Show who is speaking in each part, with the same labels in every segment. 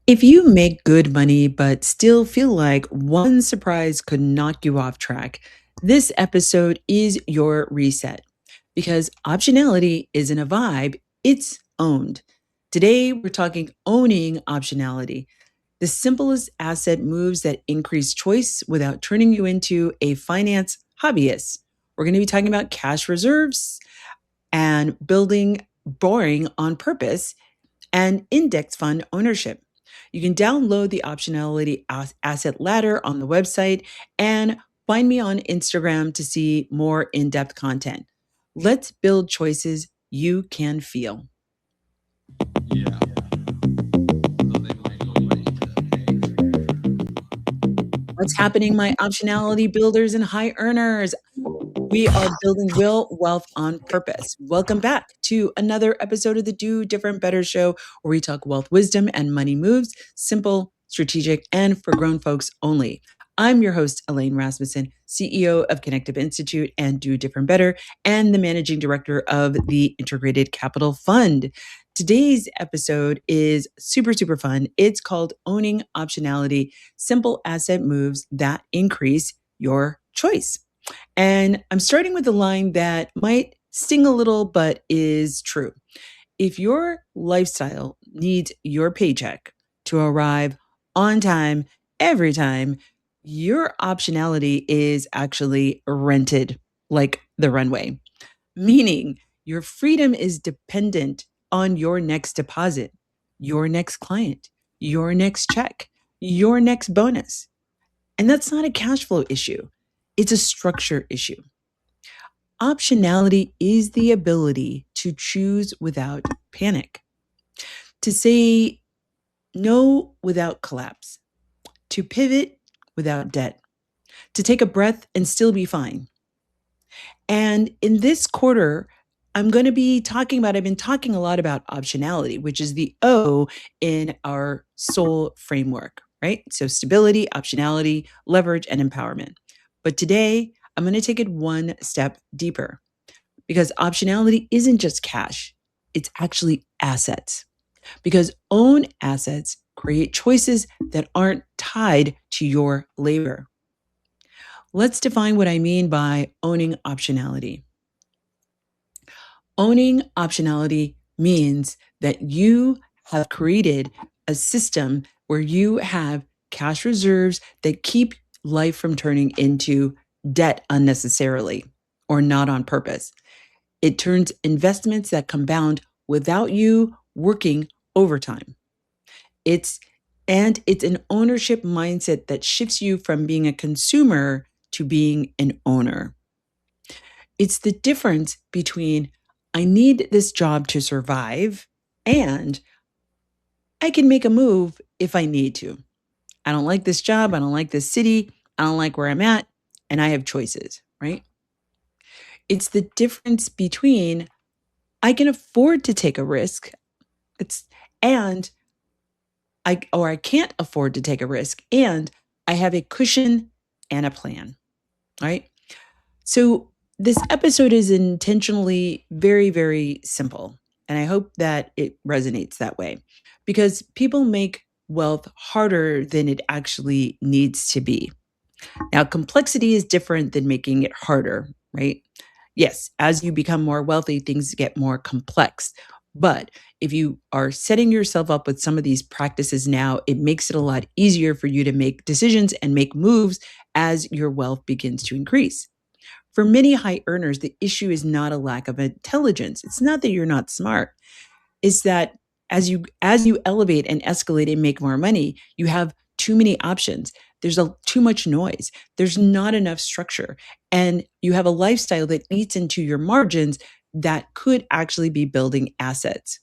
Speaker 1: If you make good money but still feel like one surprise could knock you off track, this episode is your reset because optionality isn't a vibe, it's owned. Today, we're talking owning optionality, the simplest asset moves that increase choice without turning you into a finance hobbyist. We're going to be talking about cash reserves and building boring on purpose and index fund ownership. You can download the optionality asset ladder on the website and find me on Instagram to see more in depth content. Let's build choices you can feel.
Speaker 2: Yeah. So they might go
Speaker 1: What's happening, my optionality builders and high earners? We are building real wealth on purpose. Welcome back to another episode of the Do Different Better show, where we talk wealth wisdom and money moves, simple, strategic, and for grown folks only. I'm your host, Elaine Rasmussen, CEO of Connective Institute and Do Different Better, and the managing director of the Integrated Capital Fund. Today's episode is super, super fun. It's called Owning Optionality, Simple Asset Moves That Increase Your Choice. And I'm starting with a line that might sting a little, but is true. If your lifestyle needs your paycheck to arrive on time every time, your optionality is actually rented like the runway, meaning your freedom is dependent on your next deposit, your next client, your next check, your next bonus. And that's not a cash flow issue, it's a structure issue. Optionality is the ability to choose without panic, to say no without collapse, to pivot without debt, to take a breath and still be fine. And in this quarter, I've been talking a lot about optionality, which is the O in our soul framework, right? So stability, optionality, leverage, and empowerment. But today, I'm going to take it one step deeper because optionality isn't just cash, it's actually assets. Because own assets create choices that aren't tied to your labor. Let's define what I mean by owning optionality. Owning optionality means that you have created a system where you have cash reserves that keep life from turning into debt unnecessarily or not on purpose. It turns investments that compound without you working overtime. It's it's an ownership mindset that shifts you from being a consumer to being an owner. It's the difference between I need this job to survive and I can make a move if I need to. I don't like this job, I don't like this city, I don't like where I'm at, and I have choices, right? It's the difference between I can afford to take a risk. It's and I can't afford to take a risk and I have a cushion and a plan, right? So this episode is intentionally very, very simple. And I hope that it resonates that way because people make wealth harder than it actually needs to be. Now, complexity is different than making it harder, right? Yes, as you become more wealthy, things get more complex. But if you are setting yourself up with some of these practices now, it makes it a lot easier for you to make decisions and make moves as your wealth begins to increase. For many high earners, the issue is not a lack of intelligence. It's not that you're not smart. It's that as you elevate and escalate and make more money, you have too many options. There's too much noise. There's not enough structure. And you have a lifestyle that eats into your margins that could actually be building assets.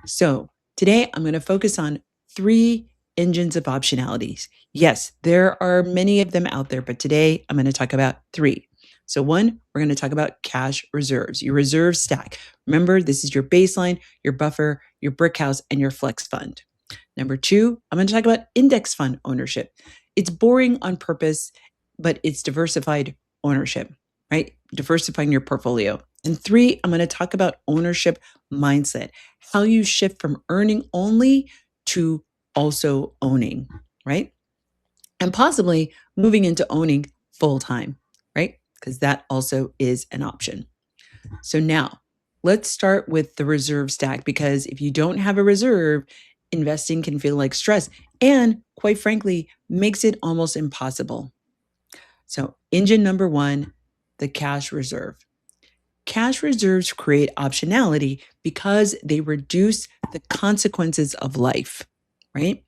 Speaker 1: So today I'm going to focus on three engines of optionalities. Yes, there are many of them out there, but today I'm going to talk about three. So, one, we're going to talk about cash reserves, your reserve stack. Remember, this is your baseline, your buffer, your brick house, and your flex fund. Number two, I'm going to talk about index fund ownership. It's boring on purpose, but it's diversified ownership, right? Diversifying your portfolio. And three, I'm going to talk about ownership mindset, how you shift from earning only to also owning, right? And possibly moving into owning full time, right? Because that also is an option. So now let's start with the reserve stack, because if you don't have a reserve, investing can feel like stress and, quite frankly, makes it almost impossible. So, engine number one, the cash reserve. Cash reserves create optionality because they reduce the consequences of life, right?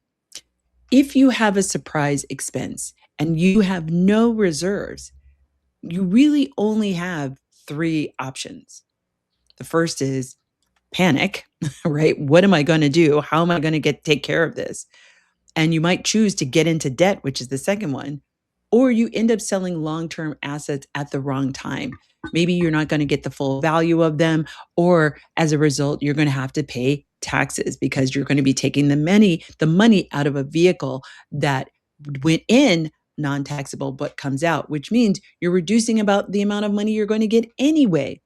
Speaker 1: If you have a surprise expense and you have no reserves, you really only have three options. The first is panic, right? What am I going to do? How am I going to take care of this? And you might choose to get into debt, which is the second one, or you end up selling long-term assets at the wrong time. Maybe you're not going to get the full value of them, or as a result, you're going to have to pay taxes because you're going to be taking the money out of a vehicle that went in non-taxable but comes out, which means you're reducing about the amount of money you're going to get anyway.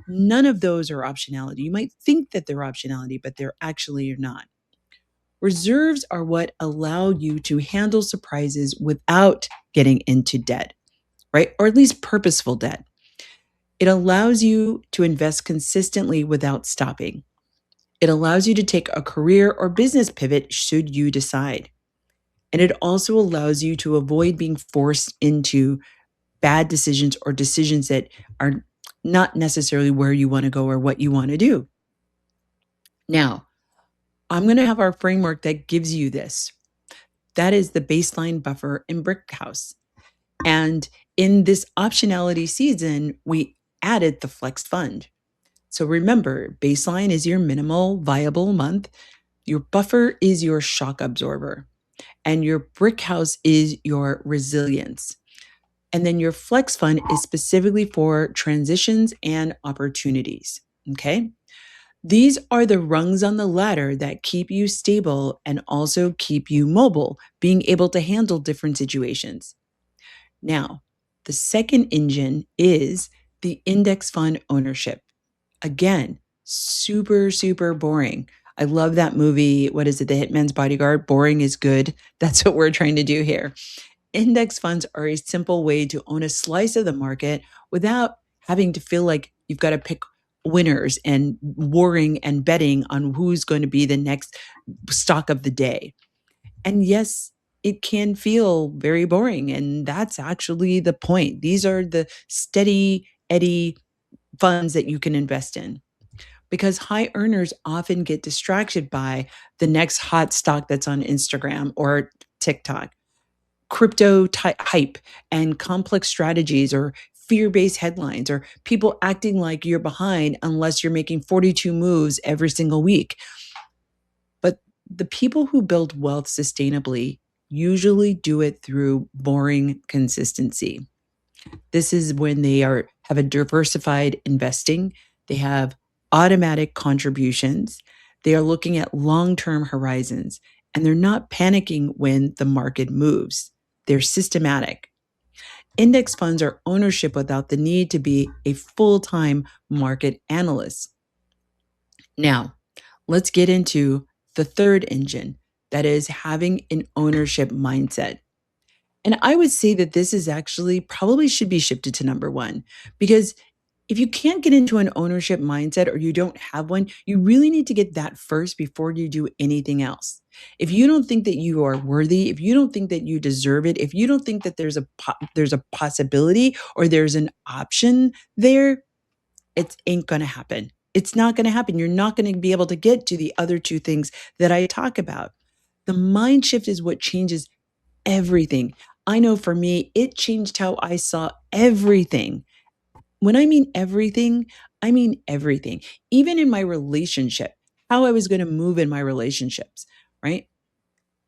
Speaker 1: None of those are optionality. You might think that they're optionality, but they're actually not. Reserves are what allow you to handle surprises without getting into debt, right? Or at least purposeful debt. It allows you to invest consistently without stopping. It allows you to take a career or business pivot should you decide. And it also allows you to avoid being forced into bad decisions or decisions that are not necessarily where you want to go or what you want to do. Now, I'm going to have our framework that gives you this. That is the baseline buffer in Brick House. And in this optionality season, we added the flex fund. So remember, baseline is your minimal viable month. Your buffer is your shock absorber. And your Brick House is your resilience. And then your flex fund is specifically for transitions and opportunities. Okay. These are the rungs on the ladder that keep you stable and also keep you mobile, being able to handle different situations. Now, the second engine is the index fund ownership. Again, super, super boring. I love that movie. What is it? The Hitman's Bodyguard. Boring is good. That's what we're trying to do here. Index funds are a simple way to own a slice of the market without having to feel like you've got to pick winners and worrying and betting on who's going to be the next stock of the day. And yes, it can feel very boring. And that's actually the point. These are the steady eddy funds that you can invest in, because high earners often get distracted by the next hot stock that's on Instagram or TikTok, crypto hype and complex strategies, or fear-based headlines, or people acting like you're behind unless you're making 42 moves every single week. But the people who build wealth sustainably usually do it through boring consistency. This is when they have a diversified investing, they have automatic contributions, they are looking at long-term horizons, and they're not panicking when the market moves. They're systematic. Index funds are ownership without the need to be a full-time market analyst. Now, let's get into the third engine, that is having an ownership mindset. And I would say that this is actually probably should be shifted to number one, because if you can't get into an ownership mindset or you don't have one, you really need to get that first before you do anything else. If you don't think that you are worthy, if you don't think that you deserve it, if you don't think that there's a possibility or there's an option there, it ain't going to happen. It's not going to happen. You're not going to be able to get to the other two things that I talk about. The mind shift is what changes everything. I know for me, it changed how I saw everything. When I mean everything, even in my relationship, how I was going to move in my relationships, right?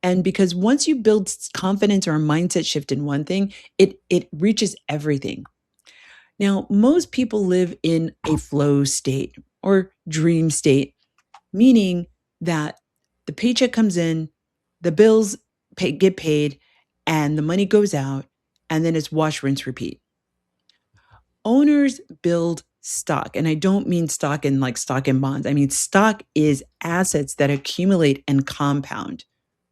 Speaker 1: And because once you build confidence or a mindset shift in one thing, it reaches everything. Now, most people live in a flow state or dream state, meaning that the paycheck comes in, the bills get paid, and the money goes out, and then it's wash, rinse, repeat. Owners build stock, and I don't mean stock in like stock and bonds. I mean stock is assets that accumulate and compound.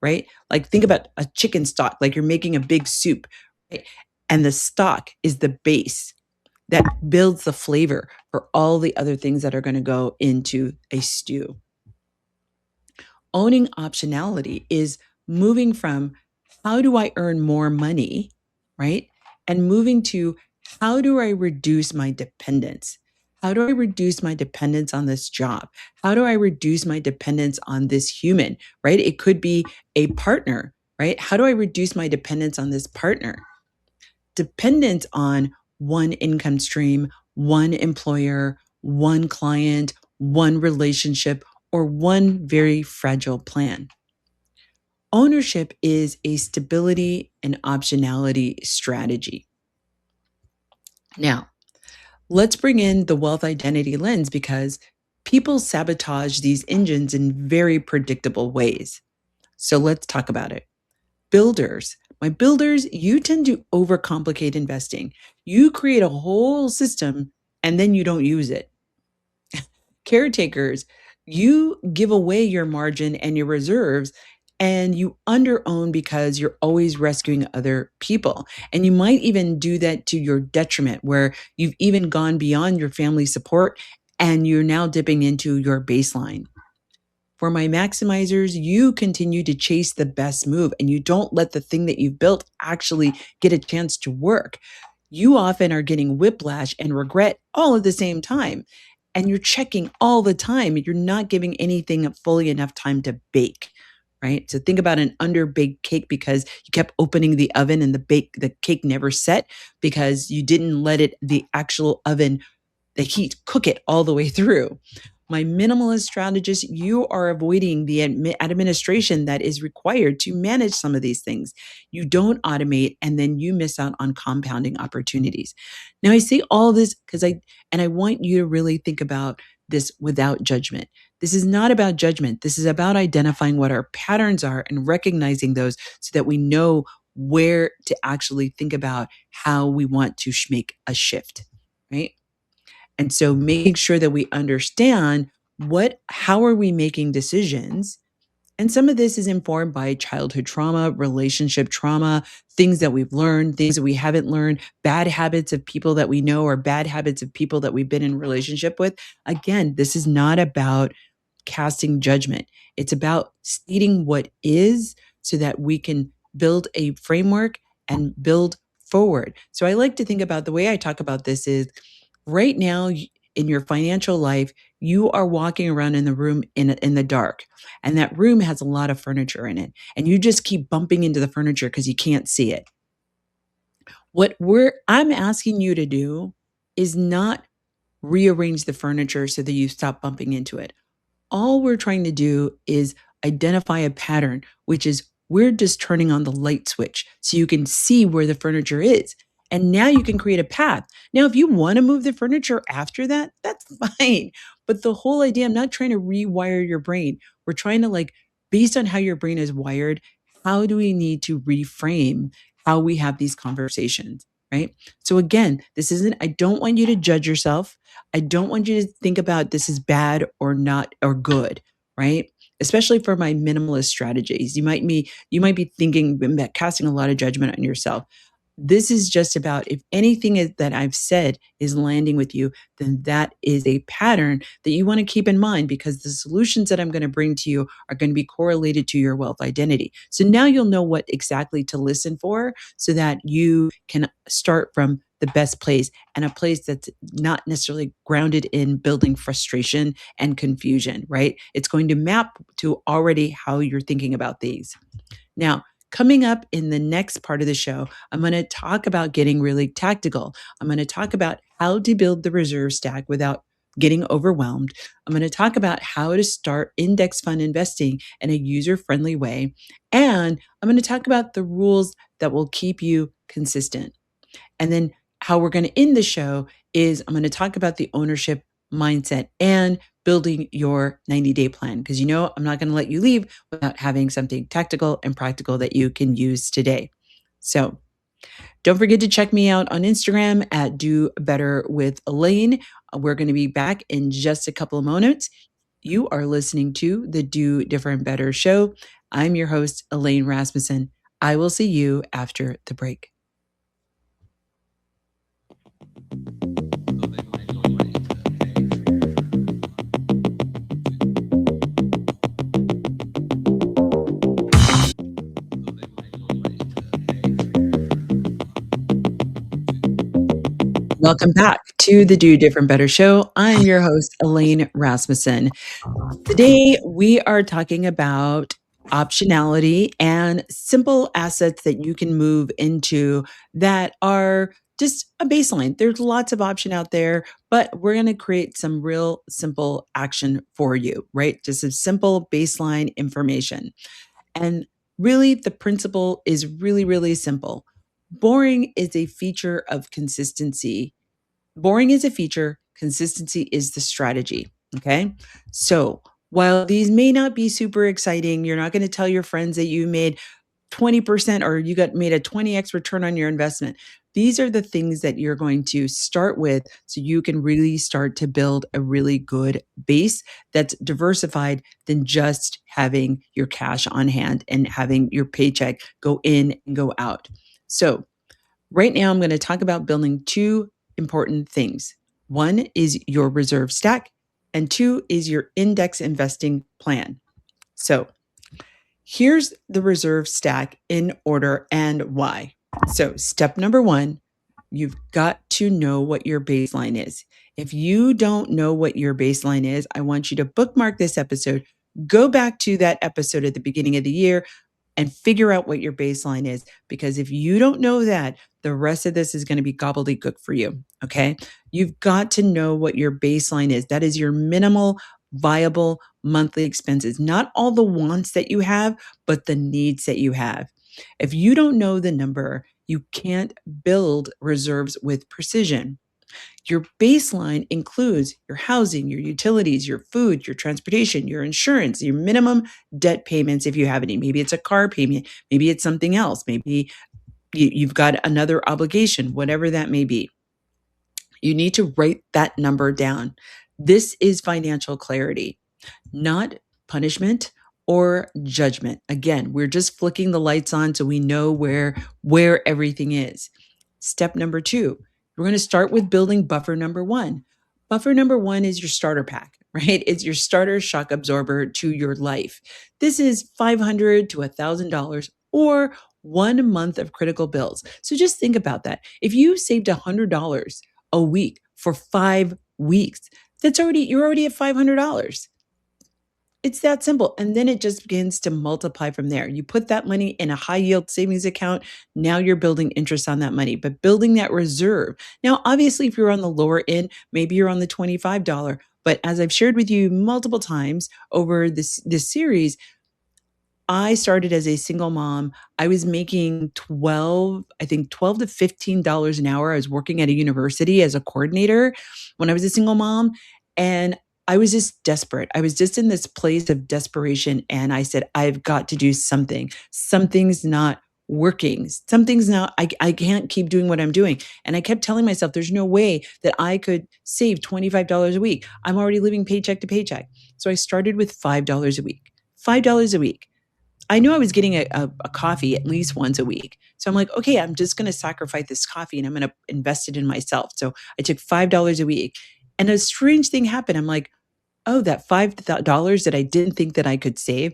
Speaker 1: right? Like think about a chicken stock, like you're making a big soup, right? And the stock is the base that builds the flavor for all the other things that are going to go into a stew. Owning optionality is moving from how do I earn more money, right? And moving to how do I reduce my dependence? How do I reduce my dependence on this job? How do I reduce my dependence on this human, right? It could be a partner, right? How do I reduce my dependence on this partner? Dependence on one income stream, one employer, one client, one relationship, or one very fragile plan. Ownership is a stability and optionality strategy. Now, let's bring in the wealth identity lens because people sabotage these engines in very predictable ways. So let's talk about it. Builders, my builders, you tend to overcomplicate investing. You create a whole system and then you don't use it. Caretakers, you give away your margin and your reserves and you underown because you're always rescuing other people. And you might even do that to your detriment, where you've even gone beyond your family support and you're now dipping into your baseline. For my maximizers, you continue to chase the best move and you don't let the thing that you've built actually get a chance to work. You often are getting whiplash and regret all at the same time. And you're checking all the time. You're not giving anything fully enough time to bake, right? So think about an underbaked cake because you kept opening the oven and the cake never set because you didn't let the actual oven, the heat, cook it all the way through. My minimalist strategist, you are avoiding the administration that is required to manage some of these things. You don't automate and then you miss out on compounding opportunities. Now I say all this because I want you to really think about this without judgment. This is not about judgment. This is about identifying what our patterns are and recognizing those so that we know where to actually think about how we want to make a shift, right? And so making sure that we understand how are we making decisions? And some of this is informed by childhood trauma, relationship trauma, things that we've learned, things that we haven't learned, bad habits of people that we know or bad habits of people that we've been in relationship with. Again, this is not about casting judgment. It's about stating what is so that we can build a framework and build forward. So I like to think about the way I talk about this is right now in your financial life, you are walking around in the room in the dark, and that room has a lot of furniture in it, and you just keep bumping into the furniture because you can't see it. What I'm asking you to do is not rearrange the furniture so that you stop bumping into it. All we're trying to do is identify a pattern, which is we're just turning on the light switch so you can see where the furniture is. And now you can create a path. Now, if you want to move the furniture after that, that's fine. But the whole idea, I'm not trying to rewire your brain. We're trying to, like, based on how your brain is wired, how do we need to reframe how we have these conversations? Right. So again, I don't want you to judge yourself. I don't want you to think about this is bad or not or good, right? Especially for my minimalist strategies. You might be thinking about casting a lot of judgment on yourself. This is just about if anything that I've said is landing with you, then that is a pattern that you want to keep in mind because the solutions that I'm going to bring to you are going to be correlated to your wealth identity. So now you'll know what exactly to listen for so that you can start from the best place and a place that's not necessarily grounded in building frustration and confusion, right? It's going to map to already how you're thinking about these. Now, coming up in the next part of the show, I'm going to talk about getting really tactical. I'm going to talk about how to build the reserve stack without getting overwhelmed. I'm going to talk about how to start index fund investing in a user friendly way. And I'm going to talk about the rules that will keep you consistent. And then how we're going to end the show is I'm going to talk about the ownership mindset and building your 90-day plan. Because I'm not going to let you leave without having something tactical and practical that you can use today. So don't forget to check me out on Instagram at Do Better with Elaine. We're going to be back in just a couple of moments. You are listening to the Do Different Better show. I'm your host, Elaine Rasmussen. I will see you after the break.
Speaker 2: So they might go right into
Speaker 1: Welcome back to the Do Different Better show. I'm your host, Elaine Rasmussen. Today, we are talking about optionality and simple assets that you can move into that are just a baseline. There's lots of option out there, but we're going to create some real simple action for you, right? Just a simple baseline information. And really, the principle is really, really simple. Boring is a feature of consistency. Boring is a feature, consistency is the strategy. Okay. So while these may not be super exciting, you're not going to tell your friends that you made 20% or you got made a 20x return on your investment. These are the things that you're going to start with so you can really start to build a really good base that's diversified than just having your cash on hand and having your paycheck go in and go out. So, right now, I'm going to talk about building two important things. One is your reserve stack, and two is your index investing plan. So, here's the reserve stack in order and why. So, step number one, you've got to know what your baseline is. If you don't know what your baseline is, I want you to bookmark this episode, go back to that episode at the beginning of the year, and figure out what your baseline is. Because if you don't know that, the rest of this is going to be gobbledygook for you. Okay. You've got to know what your baseline is. That is your minimal viable monthly expenses, not all the wants that you have, but the needs that you have. If you don't know the number, you can't build reserves with precision. Your baseline includes your housing, your utilities, your food, your transportation, your insurance, your minimum debt payments if you have any. Maybe it's a car payment, maybe it's something else, maybe you've got another obligation, whatever that may be. You need to write that number down. This is financial clarity, not punishment or judgment. Again, we're just flicking the lights on so we know where everything is. Step number two, we're going to start with building buffer number one. Buffer number one is your starter pack, right? It's your starter shock absorber to your life. This is $500 to $1,000 or 1 month of critical bills. So just think about that. If you saved $100 a week for 5 weeks, you're already at $500. It's that simple. And then it just begins to multiply from there. You put that money in a high yield savings account. Now you're building interest on that money, but building that reserve. Now, obviously, if you're on the lower end, maybe you're on the $25. But as I've shared with you multiple times over this series, I started as a single mom. I was making 12 to $15 an hour. I was working at a university as a coordinator when I was a single mom. And I was just desperate. I was just in this place of desperation. And I said, I've got to do something. Something's not working. Something's not, I can't keep doing what I'm doing. And I kept telling myself, there's no way that I could save $25 a week. I'm already living paycheck to paycheck. So I started with $5 a week. $5 a week. I knew I was getting a coffee at least once a week. So I'm like, okay, I'm just going to sacrifice this coffee and I'm going to invest it in myself. So I took $5 a week. And a strange thing happened. I'm like, oh, that $5 that I didn't think that I could save,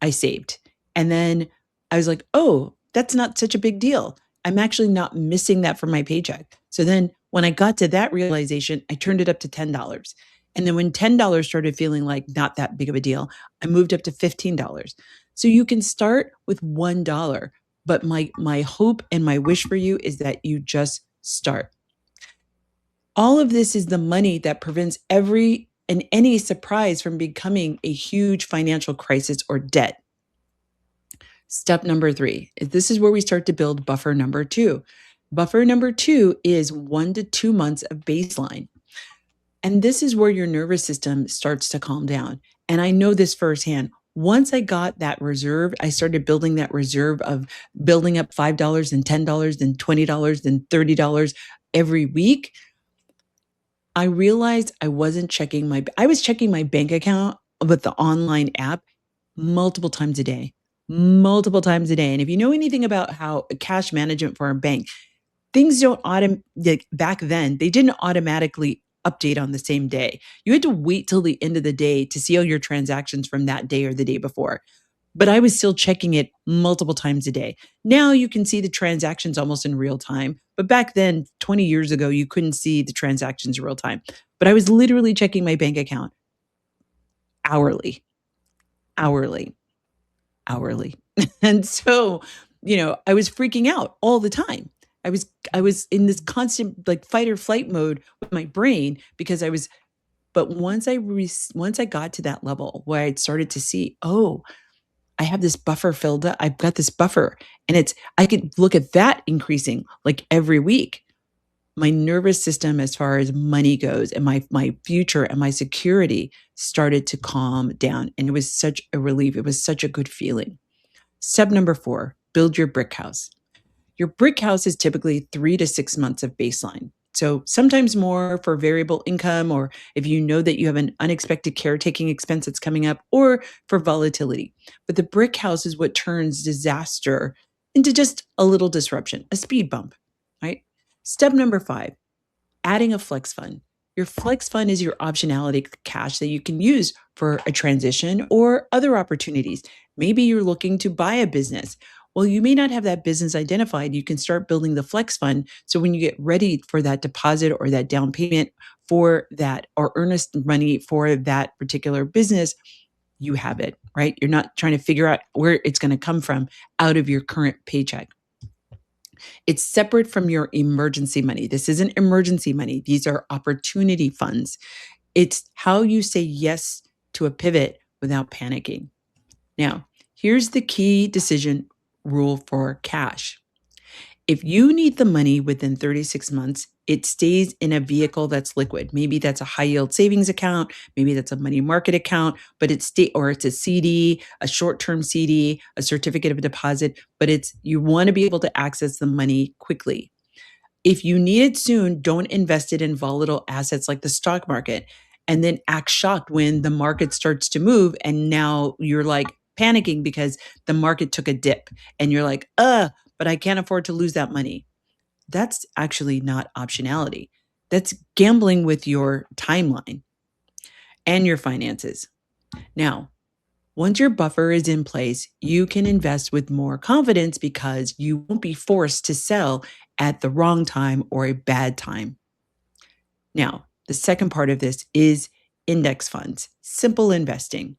Speaker 1: I saved. And then I was like, oh, that's not such a big deal. I'm actually not missing that from my paycheck. So then when I got to that realization, I turned it up to $10. And then when $10 started feeling like not that big of a deal, I moved up to $15. So you can start with $1. But my hope and my wish for you is that you just start. All of this is the money that prevents every and any surprise from becoming a huge financial crisis or debt. Step number three, this is where we start to build buffer number two. Buffer number two is 1 to 2 months of baseline. And this is where your nervous system starts to calm down. And I know this firsthand. Once I got that reserve, I started building that reserve of building up $5 and $10 and $20 and $30 every week. I realized I was checking my bank account with the online app multiple times a day, multiple times a day. And if you know anything about how cash management for a bank, things don't like back then, they didn't automatically update on the same day. You had to wait till the end of the day to see all your transactions from that day or the day before. But I was still checking it multiple times a day. Now you can see the transactions almost in real time. But back then, 20 years ago, you couldn't see the transactions in real time. But I was literally checking my bank account hourly, hourly, hourly. And so, I was freaking out all the time. I was in this constant like fight or flight mode with my brain because I was but once I got to that level where I started to see, oh, I have this buffer filled up. I've got this buffer and I could look at that increasing like every week. My nervous system as far as money goes and my future and my security started to calm down, and it was such a relief. It was such a good feeling. Step number 4, build your brick house. Your brick house is typically 3 to 6 months of baseline. So sometimes more for variable income, or if you know that you have an unexpected caretaking expense that's coming up, or for volatility. But the brick house is what turns disaster into just a little disruption, a speed bump, right? Step number 5, adding a flex fund. Your flex fund is your optionality cash that you can use for a transition or other opportunities. Maybe you're looking to buy a business. Well, you may not have that business identified. You can start building the flex fund. So when you get ready for that deposit or that down payment for that or earnest money for that particular business, you have it, right? You're not trying to figure out where it's going to come from out of your current paycheck. It's separate from your emergency money. This isn't emergency money. These are opportunity funds. It's how you say yes to a pivot without panicking. Now, here's the key decision rule for cash. If you need the money within 36 months, it stays in a vehicle that's liquid. Maybe that's a high yield savings account, maybe that's a money market account, but it's a CD, a short-term CD, a certificate of deposit, but you want to be able to access the money quickly. If you need it soon, don't invest it in volatile assets like the stock market and then act shocked when the market starts to move and now you're like panicking because the market took a dip and you're like, but I can't afford to lose that money. That's actually not optionality. That's gambling with your timeline and your finances. Now, once your buffer is in place, you can invest with more confidence because you won't be forced to sell at the wrong time or a bad time. Now, the second part of this is index funds, simple investing.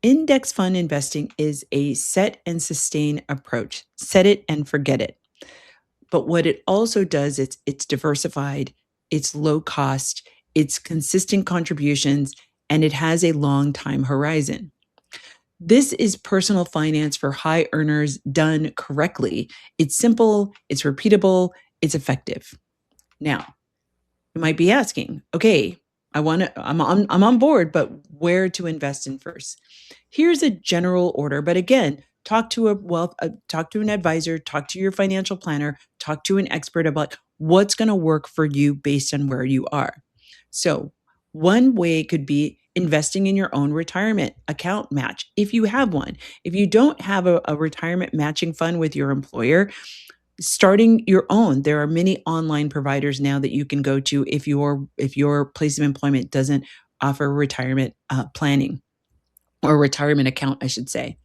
Speaker 1: Index fund investing is a set and sustain approach. Set it and forget it. But what it also does is it's diversified, it's low cost, it's consistent contributions, and it has a long time horizon. This is personal finance for high earners done correctly. It's simple, it's repeatable, it's effective. Now, you might be asking, okay, I'm on board, but where to invest in first? Here's a general order, but again, talk to an advisor, talk to your financial planner, talk to an expert about what's going to work for you based on where you are. So, one way could be investing in your own retirement account match if you have one. If you don't have a retirement matching fund with your employer, starting your own. There are many online providers now that you can go to if your place of employment doesn't offer retirement planning or retirement account, I should say.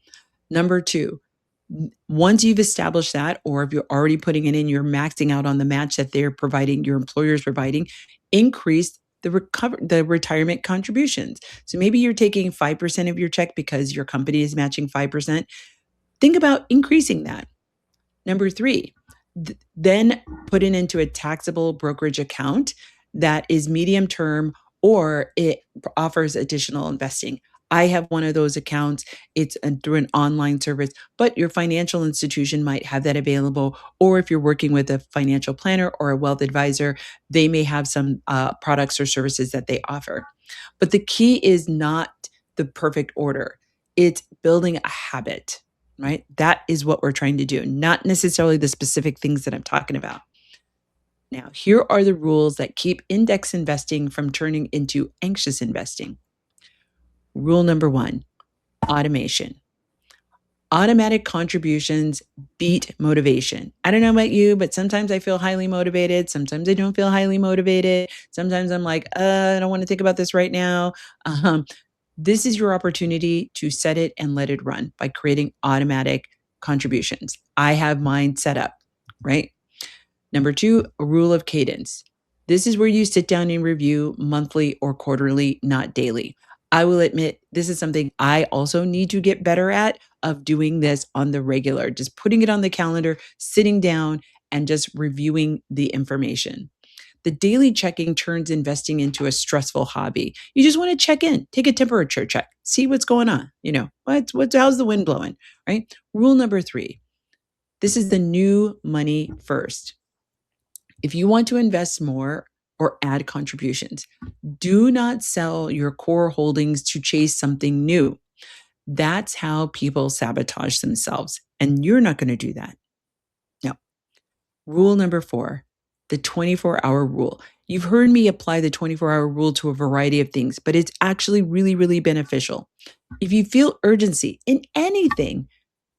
Speaker 1: Number 2, once you've established that, or if you're already putting it in, you're maxing out on the match that they're providing, your employer's providing, increase the retirement contributions. So maybe you're taking 5% of your check because your company is matching 5%. Think about increasing that. Number 3, then put it into a taxable brokerage account that is medium term or it offers additional investing. I have one of those accounts. It's through an online service, but your financial institution might have that available. Or if you're working with a financial planner or a wealth advisor, they may have some products or services that they offer. But the key is not the perfect order, it's building a habit, right? That is what we're trying to do, not necessarily the specific things that I'm talking about. Now, here are the rules that keep index investing from turning into anxious investing. Rule number 1, automation. Automatic contributions beat motivation. I don't know about you, but sometimes I feel highly motivated. Sometimes I don't feel highly motivated. Sometimes I'm like, I don't want to think about this right now. Um, this is your opportunity to set it and let it run by creating automatic contributions. I have mine set up, right? Number 2, a rule of cadence. This is where you sit down and review monthly or quarterly, not daily. I will admit this is something I also need to get better at, of doing this on the regular, just putting it on the calendar, sitting down and just reviewing the information. The daily checking turns investing into a stressful hobby. You just want to check in, take a temperature check, see what's going on. How's the wind blowing, right? Rule number 3. This is the new money first. If you want to invest more or add contributions, do not sell your core holdings to chase something new. That's how people sabotage themselves. And you're not going to do that. No. Rule number 4, the 24-hour rule. You've heard me apply the 24-hour rule to a variety of things, but it's actually really, really beneficial. If you feel urgency in anything,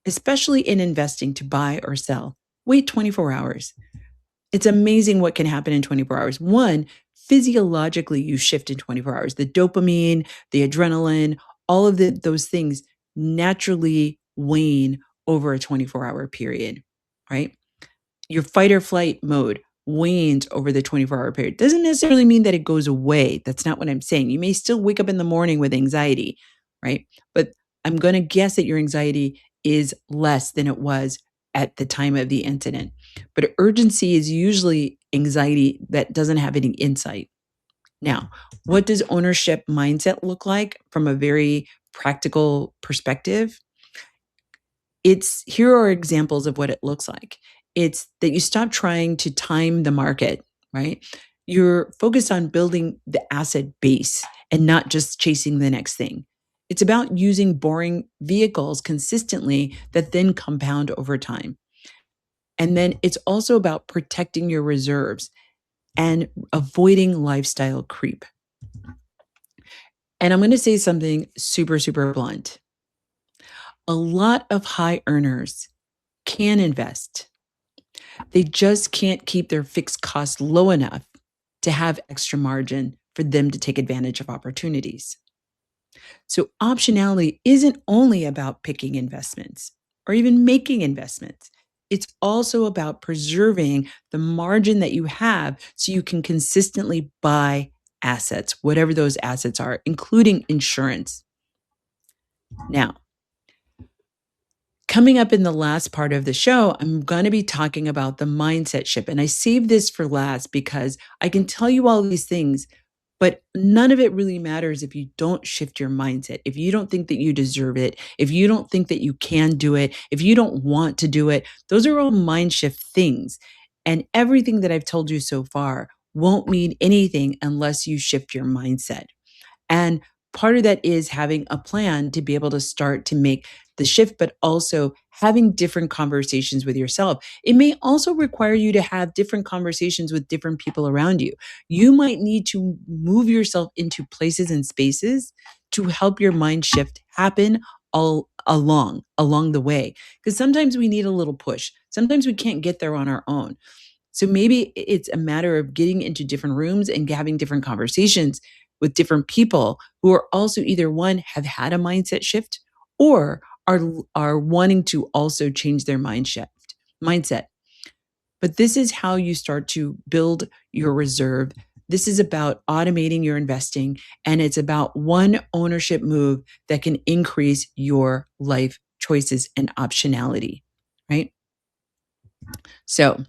Speaker 1: especially in investing to buy or sell, wait 24 hours. It's amazing what can happen in 24 hours. One, physiologically, you shift in 24 hours. The dopamine, the adrenaline, all of those things naturally wane over a 24-hour period, right? Your fight or flight mode wanes over the 24-hour period. Doesn't necessarily mean that it goes away. That's not what I'm saying. You may still wake up in the morning with anxiety, right? But I'm going to guess that your anxiety is less than it was at the time of the incident. But urgency is usually anxiety that doesn't have any insight. Now, what does ownership mindset look like from a very practical perspective? Here are examples of what it looks like. It's that you stop trying to time the market, right? You're focused on building the asset base and not just chasing the next thing. It's about using boring vehicles consistently that then compound over time. And then it's also about protecting your reserves and avoiding lifestyle creep. And I'm going to say something super, super blunt. A lot of high earners can invest. They just can't keep their fixed costs low enough to have extra margin for them to take advantage of opportunities. So, optionality isn't only about picking investments or even making investments. It's also about preserving the margin that you have so you can consistently buy assets, whatever those assets are, including insurance. Now, coming up in the last part of the show, I'm going to be talking about the mindset shift. And I saved this for last because I can tell you all these things, but none of it really matters if you don't shift your mindset, if you don't think that you deserve it, if you don't think that you can do it, if you don't want to do it. Those are all mind shift things. And everything that I've told you so far won't mean anything unless you shift your mindset. And part of that is having a plan to be able to start to make the shift, but also having different conversations with yourself. It may also require you to have different conversations with different people around you. You might need to move yourself into places and spaces to help your mind shift happen all along the way. Because sometimes we need a little push. Sometimes we can't get there on our own. So maybe it's a matter of getting into different rooms and having different conversations with different people who are also either one, have had a mindset shift, or are wanting to also change their mindset. But this is how you start to build your reserve. This is about automating your investing, and it's about one ownership move that can increase your life choices and optionality, right? So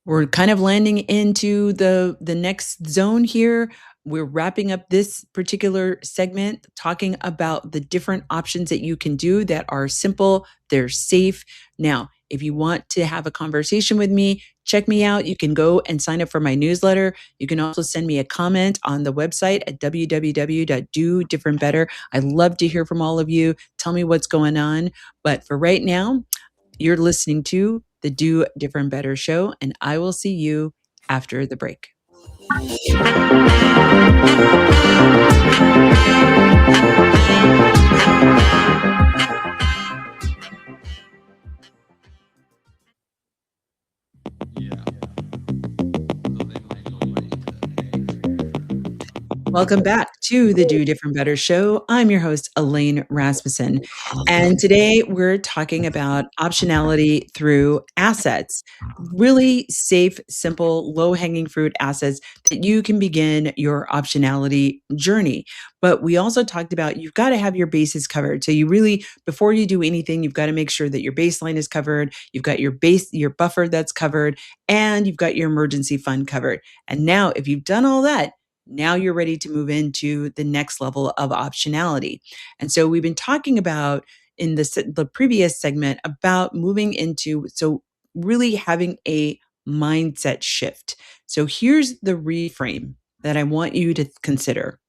Speaker 1: we're kind of landing into the next zone here. We're wrapping up this particular segment talking about the different options that you can do that are simple, they're safe. Now, if you want to have a conversation with me, check me out. You can go and sign up for my newsletter. You can also send me a comment on the website at www.dodifferentbetter. I'd love to hear from all of you. Tell me what's going on. But for right now, you're listening to the Do Different Better show, and I will see you after the break.
Speaker 2: Yeah. So they might not ready to pay.
Speaker 1: Welcome back to the Do Different Better show. I'm your host, Elaine Rasmussen. And today we're talking about optionality through assets, really safe, simple, low hanging fruit assets that you can begin your optionality journey. But we also talked about you've got to have your bases covered. So you really, before you do anything, you've got to make sure that your baseline is covered, you've got your buffer that's covered, and you've got your emergency fund covered. And now, if you've done all that, now you're ready to move into the next level of optionality. And so we've been talking about in the previous segment about moving into, so really having a mindset shift. So here's the reframe that I want you to consider.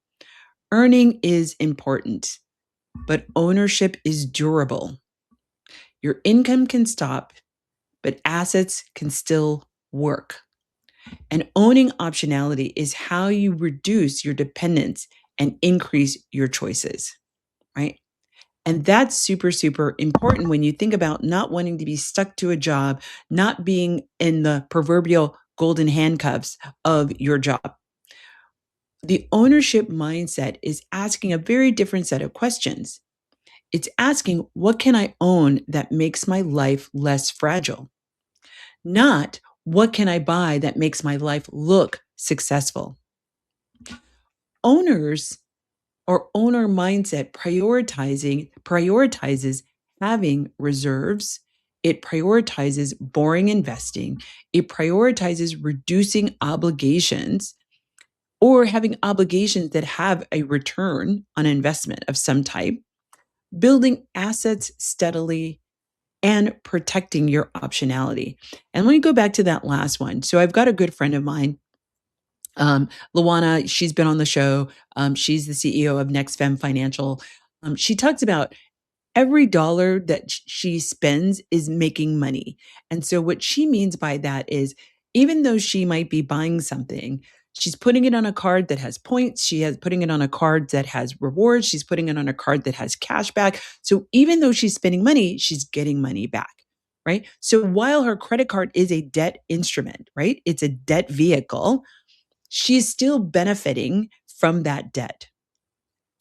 Speaker 1: Earning is important, but ownership is durable. Your income can stop, but assets can still work. And owning optionality is how you reduce your dependence and increase your choices, right? And that's super, super important when you think about not wanting to be stuck to a job, not being in the proverbial golden handcuffs of your job. The ownership mindset is asking a very different set of questions. It's asking, what can I own that makes my life less fragile? Not, what can I buy that makes my life look successful? Owners or owner mindset prioritizes having reserves. It prioritizes boring investing. It prioritizes reducing obligations or having obligations that have a return on investment of some type, building assets steadily, and protecting your optionality. And let me go back to that last one. So I've got a good friend of mine, Luana. She's been on the show. She's the CEO of Next Fem Financial. She talks about every dollar that she spends is making money. And so what she means by that is even though she might be buying something, she's putting it on a card that has points, she has putting it on a card that has rewards, she's putting it on a card that has cash back. So even though she's spending money, she's getting money back. Right. So while her credit card is a debt instrument, right? It's a debt vehicle, she's still benefiting from that debt.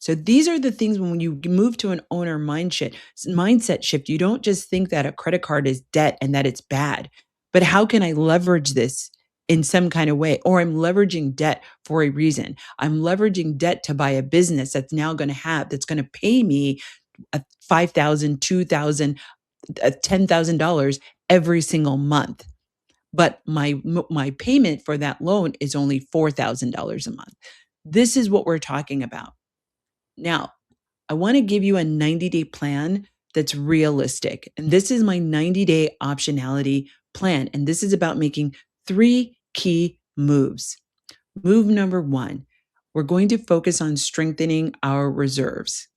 Speaker 1: So these are the things when you move to an owner mindset shift, you don't just think that a credit card is debt and that it's bad, but how can I leverage this in some kind of way? Or I'm leveraging debt for a reason. I'm leveraging debt to buy a business that's now that's going to pay me $5,000, $2,000, $10,000 every single month. But my payment for that loan is only $4,000 a month. This is what we're talking about. Now, I want to give you a 90-day plan that's realistic. And this is my 90-day optionality plan. And this is about making 3 key moves. Move number 1, we're going to focus on strengthening our reserves.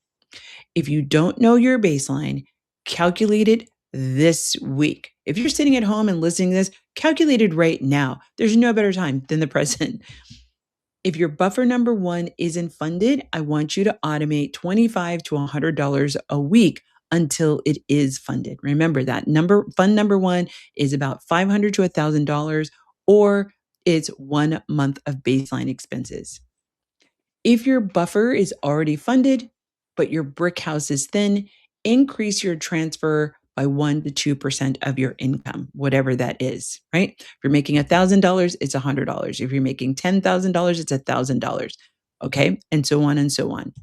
Speaker 1: If you don't know your baseline, calculate it this week. If you're sitting at home and listening to this, calculate it right now. There's no better time than the present. If your buffer number 1 isn't funded, I want you to automate $25 to $100 a week until it is funded. Remember that fund number 1 is about $500 to $1,000, or it's 1 month of baseline expenses. If your buffer is already funded, but your brick house is thin, increase your transfer by 1 to 2% of your income, whatever that is, right? If you're making $1,000, it's $100. If you're making $10,000, it's $1,000. Okay. And so on and so on.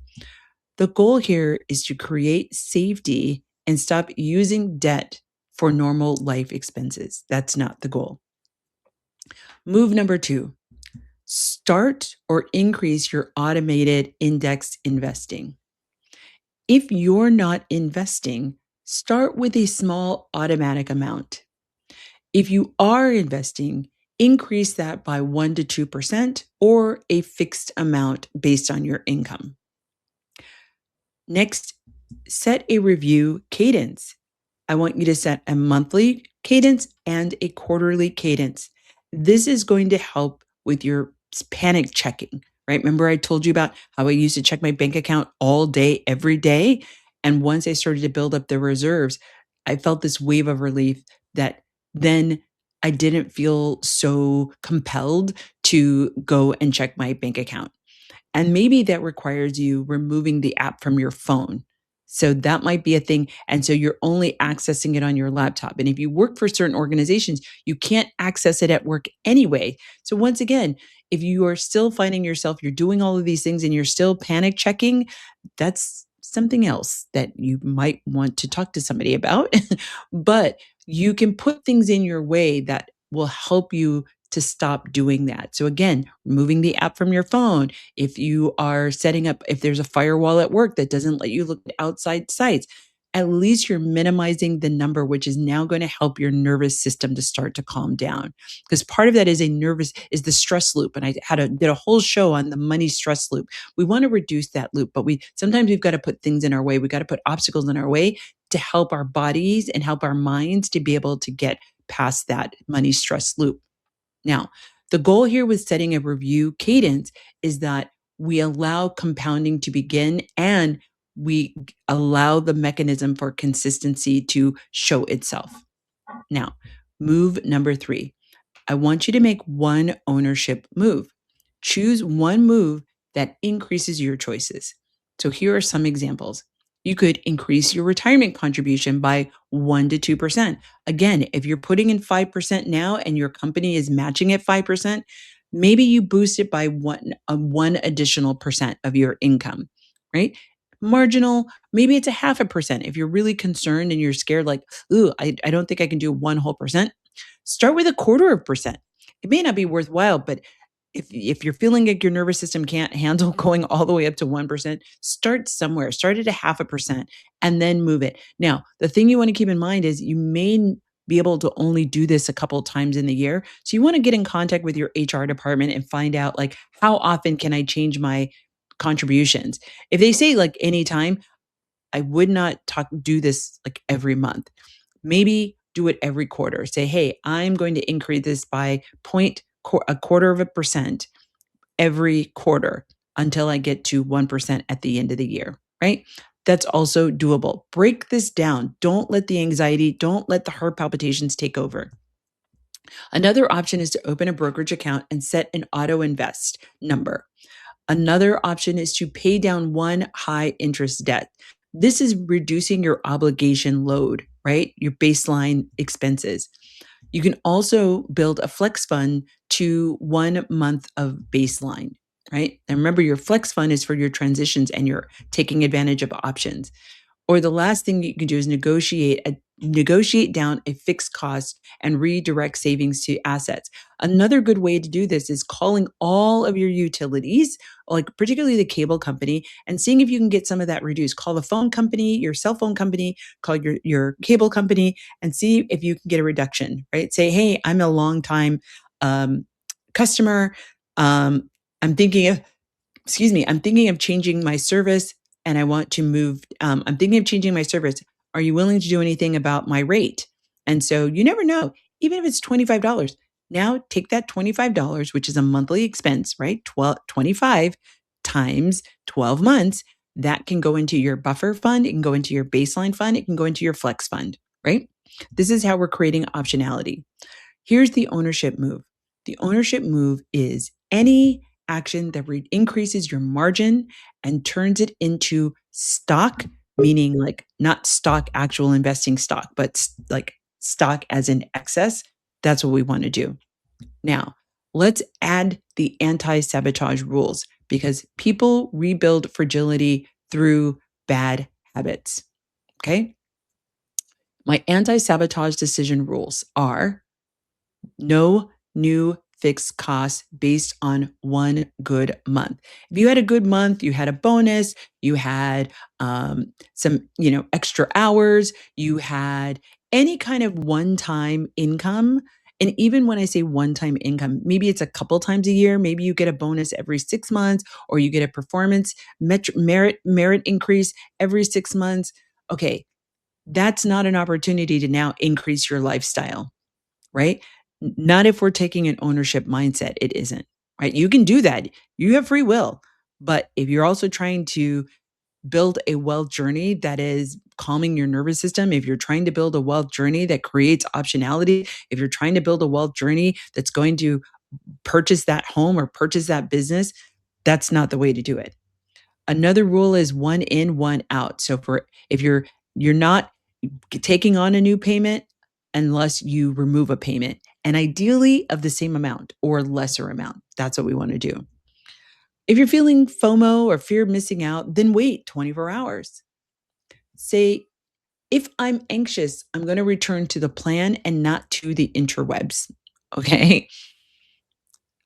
Speaker 1: The goal here is to create safety and stop using debt for normal life expenses. That's not the goal. Move number 2, start or increase your automated index investing. If you're not investing, start with a small automatic amount. If you are investing, increase that by 1 to 2% or a fixed amount based on your income. Next, set a review cadence. I want you to set a monthly cadence and a quarterly cadence. This is going to help with your panic checking, right? Remember, I told you about how I used to check my bank account all day, every day. And once I started to build up the reserves, I felt this wave of relief that then I didn't feel so compelled to go and check my bank account. And maybe that requires you removing the app from your phone. So that might be a thing. And so you're only accessing it on your laptop. And if you work for certain organizations, you can't access it at work anyway. So once again, if you are still finding yourself, you're doing all of these things and you're still panic checking, that's something else that you might want to talk to somebody about. But you can put things in your way that will help you to stop doing that. So again, removing the app from your phone. If you are setting up, if there's a firewall at work that doesn't let you look at outside sites, at least you're minimizing the number, which is now going to help your nervous system to start to calm down. Because part of that is is the stress loop. And I did a whole show on the money stress loop. We want to reduce that loop, but sometimes we've got to put things in our way. We've got to put obstacles in our way to help our bodies and help our minds to be able to get past that money stress loop. Now, the goal here with setting a review cadence is that we allow compounding to begin and we allow the mechanism for consistency to show itself. Now, move number 3. I want you to make one ownership move. Choose one move that increases your choices. So here are some examples. You could increase your retirement contribution by 1 to 2%. Again, if you're putting in 5% now and your company is matching at 5%, maybe you boost it by one additional percent of your income, right? Marginal, maybe it's a half a percent. If you're really concerned and you're scared, like, ooh, I don't think I can do 1 whole percent, start with 1/4%. It may not be worthwhile, but if you're feeling like your nervous system can't handle going all the way up to 1%, start somewhere. Start at a half a percent and then move it. Now, the thing you want to keep in mind is you may be able to only do this a couple times in the year. So you want to get in contact with your HR department and find out, like, how often can I change my contributions? If they say like anytime, I would not do this like every month. Maybe do it every quarter. Say, hey, I'm going to increase this by 0.25% every quarter until I get to 1% at the end of the year, right? That's also doable. Break this down. Don't let the anxiety, don't let the heart palpitations take over. Another option is to open a brokerage account and set an auto invest number. Another option is to pay down one high interest debt. This is reducing your obligation load, right? Your baseline expenses. You can also build a flex fund to 1 month of baseline, right? And remember, your flex fund is for your transitions and you're taking advantage of options. Or the last thing you can do is negotiate down a fixed cost and redirect savings to assets. Another good way to do this is calling all of your utilities, like particularly the cable company, and seeing if you can get some of that reduced. Call the phone company, your cell phone company, call your cable company, and see if you can get a reduction, right? Say, hey, I'm a long time customer. I'm thinking of I'm thinking of changing my service and I want to move. I'm thinking of changing my service. Are you willing to do anything about my rate? And so you never know, even if it's $25. Now take that $25, which is a monthly expense, right? 25 times 12 months. That can go into your buffer fund. It can go into your baseline fund. It can go into your flex fund, right? This is how we're creating optionality. Here's the ownership move. The ownership move is any action that increases your margin and turns it into stock, meaning like not stock, actual investing stock, but like stock as in excess. That's what we want to do. Now, let's add the anti-sabotage rules because people rebuild fragility through bad habits. Okay. My anti-sabotage decision rules are: no new fixed costs based on one good month. If you had a good month, you had a bonus, you had some, extra hours, you had any kind of one-time income. And even when I say one-time income, maybe it's a couple times a year. Maybe you get a bonus every 6 months, or you get a performance merit increase every 6 months. Okay, that's not an opportunity to now increase your lifestyle, right? Not if we're taking an ownership mindset. It isn't, right? You can do that. You have free will. But if you're also trying to build a wealth journey that is calming your nervous system, if you're trying to build a wealth journey that creates optionality, if you're trying to build a wealth journey that's going to purchase that home or purchase that business, that's not the way to do it. Another rule is one in, one out. So for if you're not taking on a new payment unless you remove a payment, and ideally of the same amount or lesser amount. That's what we want to do. If you're feeling FOMO or fear of missing out, then wait 24 hours. Say, if I'm anxious, I'm going to return to the plan and not to the interwebs. Okay.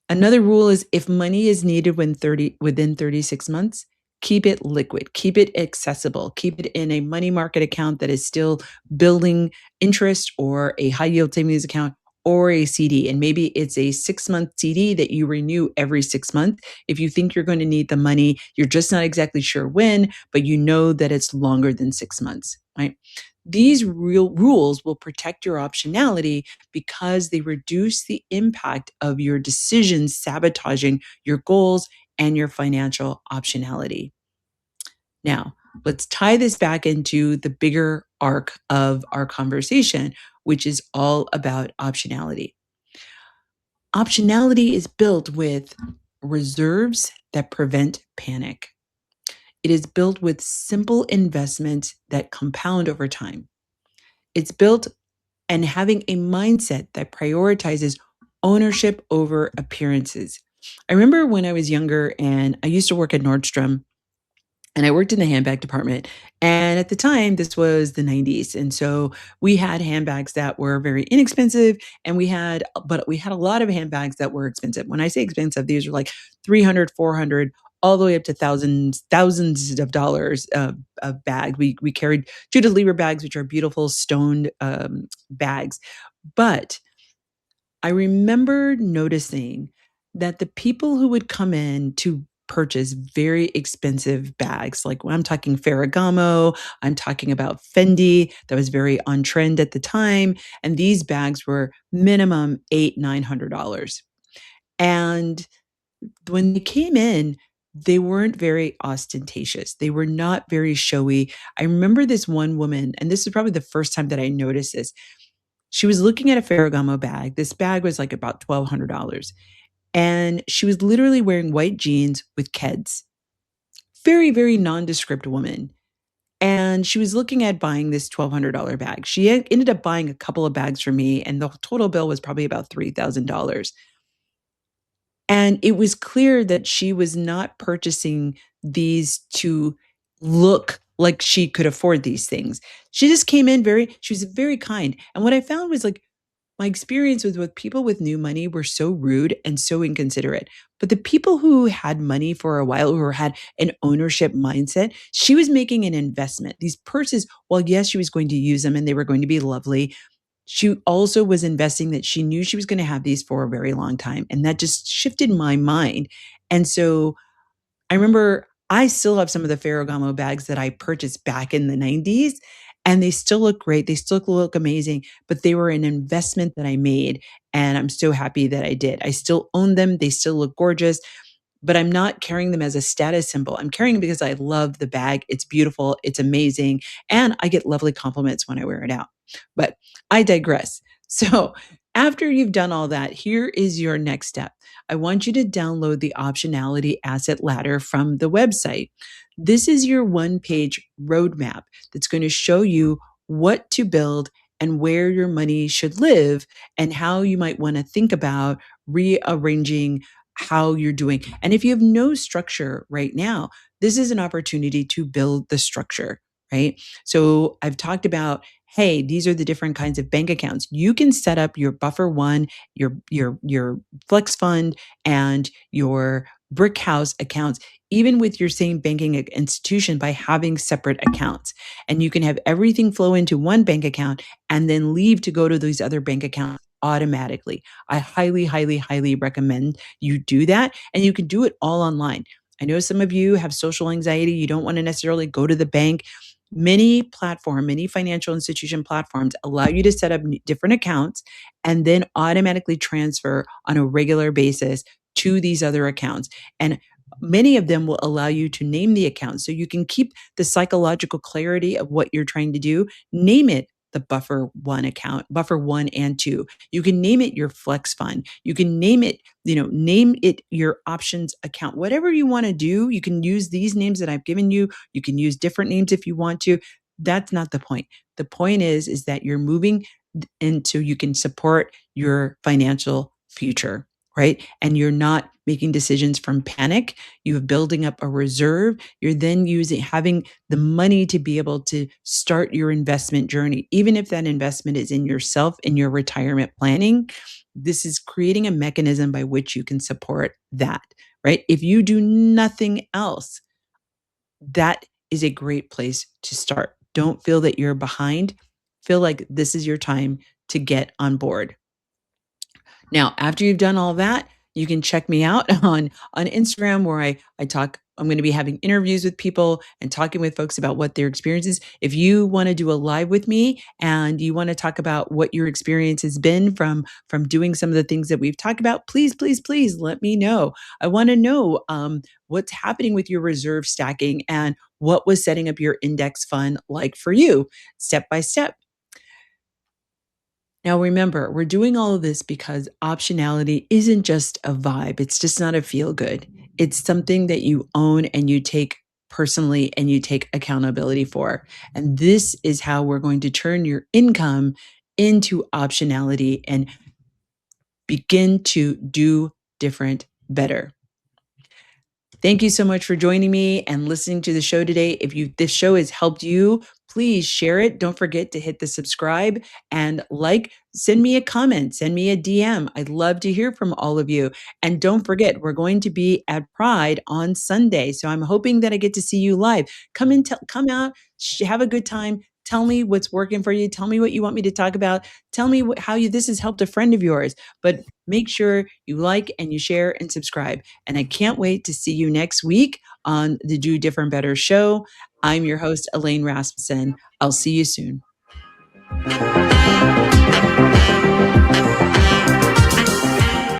Speaker 1: Another rule is if money is needed within 36 months, keep it liquid, keep it accessible, keep it in a money market account that is still building interest, or a high yield savings account, or a CD. And maybe it's a 6-month CD that you renew every 6 months. If you think you're going to need the money, you're just not exactly sure when, but you know that it's longer than 6 months, right? These real rules will protect your optionality because they reduce the impact of your decisions sabotaging your goals and your financial optionality. Now, let's tie this back into the bigger arc of our conversation, which is all about optionality. Optionality is built with reserves that prevent panic. It is built with simple investments that compound over time. It's built and having a mindset that prioritizes ownership over appearances. I remember when I was younger and I used to work at Nordstrom, and I worked in the handbag department. And at the time, this was the 90s. And so we had handbags that were very inexpensive, and but we had a lot of handbags that were expensive. When I say expensive, these are like 300, 400, all the way up to thousands of dollars of bag. We carried Judith Lieber bags, which are beautiful stoned bags. But I remember noticing that the people who would come in to purchase very expensive bags, like when I'm talking Ferragamo, I'm talking about Fendi, that was very on trend at the time. And these bags were minimum $800, $900. And when they came in, they weren't very ostentatious. They were not very showy. I remember this one woman, and this is probably the first time that I noticed this. She was looking at a Ferragamo bag. This bag was like about $1,200. And she was literally wearing white jeans with Keds. Very, very nondescript woman. And she was looking at buying this $1,200 bag. She ended up buying a couple of bags for me, and the total bill was probably about $3,000. And it was clear that she was not purchasing these to look like she could afford these things. She just came in she was very kind. And what I found was like, my experience with people with new money were so rude and so inconsiderate. But the people who had money for a while, who had an ownership mindset, she was making an investment. These purses, while yes, she was going to use them and they were going to be lovely, she also was investing that she knew she was going to have these for a very long time. And that just shifted my mind. And so I remember I still have some of the Ferragamo bags that I purchased back in the 90s, and they still look great. They still look amazing, but they were an investment that I made. And I'm so happy that I did. I still own them. They still look gorgeous, but I'm not carrying them as a status symbol. I'm carrying them because I love the bag. It's beautiful. It's amazing. And I get lovely compliments when I wear it out. But I digress. So after you've done all that, here is your next step. I want you to download the Optionality Asset Ladder from the website. This is your one-page roadmap that's going to show you what to build and where your money should live, and how you might want to think about rearranging how you're doing. And if you have no structure right now, this is an opportunity to build the structure, right? So I've talked about, hey, these are the different kinds of bank accounts. You can set up your buffer one, your flex fund, and your brick house accounts, even with your same banking institution, by having separate accounts. And you can have everything flow into one bank account and then leave to go to these other bank accounts automatically. I highly, highly, highly recommend you do that. And you can do it all online. I know some of you have social anxiety. You don't want to necessarily go to the bank. many financial institution platforms allow you to set up different accounts and then automatically transfer on a regular basis to these other accounts. And many of them will allow you to name the account so you can keep the psychological clarity of what you're trying to do. Name it the buffer one account, buffer one and two. You can name it your flex fund. You can name it, name it your options account. Whatever you want to do, you can use these names that I've given you. You can use different names if you want to. That's not the point. The point is that you're moving into you can support your financial future, right? And you're not making decisions from panic. You're building up a reserve. You're then having the money to be able to start your investment journey, even if that investment is in yourself, in your retirement planning. This is creating a mechanism by which you can support that, right? If you do nothing else, that is a great place to start. Don't feel that you're behind. Feel like this is your time to get on board. Now, after you've done all that, you can check me out on Instagram where I talk. I'm going to be having interviews with people and talking with folks about what their experience is. If you want to do a live with me and you want to talk about what your experience has been from doing some of the things that we've talked about, please let me know. I want to know what's happening with your reserve stacking and what was setting up your index fund like for you, step by step. Now, remember, we're doing all of this because optionality isn't just a vibe. It's just not a feel good. It's something that you own and you take personally and you take accountability for. And this is how we're going to turn your income into optionality and begin to do different better. Thank you so much for joining me and listening to the show today. If this show has helped you, please share it. Don't forget to hit the subscribe and send me a comment, send me a DM. I'd love to hear from all of you. And don't forget, we're going to be at Pride on Sunday. So I'm hoping that I get to see you live. Come out, have a good time. Tell me what's working for you. Tell me what you want me to talk about. Tell me how this has helped a friend of yours. But make sure you like and you share and subscribe. And I can't wait to see you next week on the Do Different Better show. I'm your host, Elaine Rasmussen. I'll see you soon.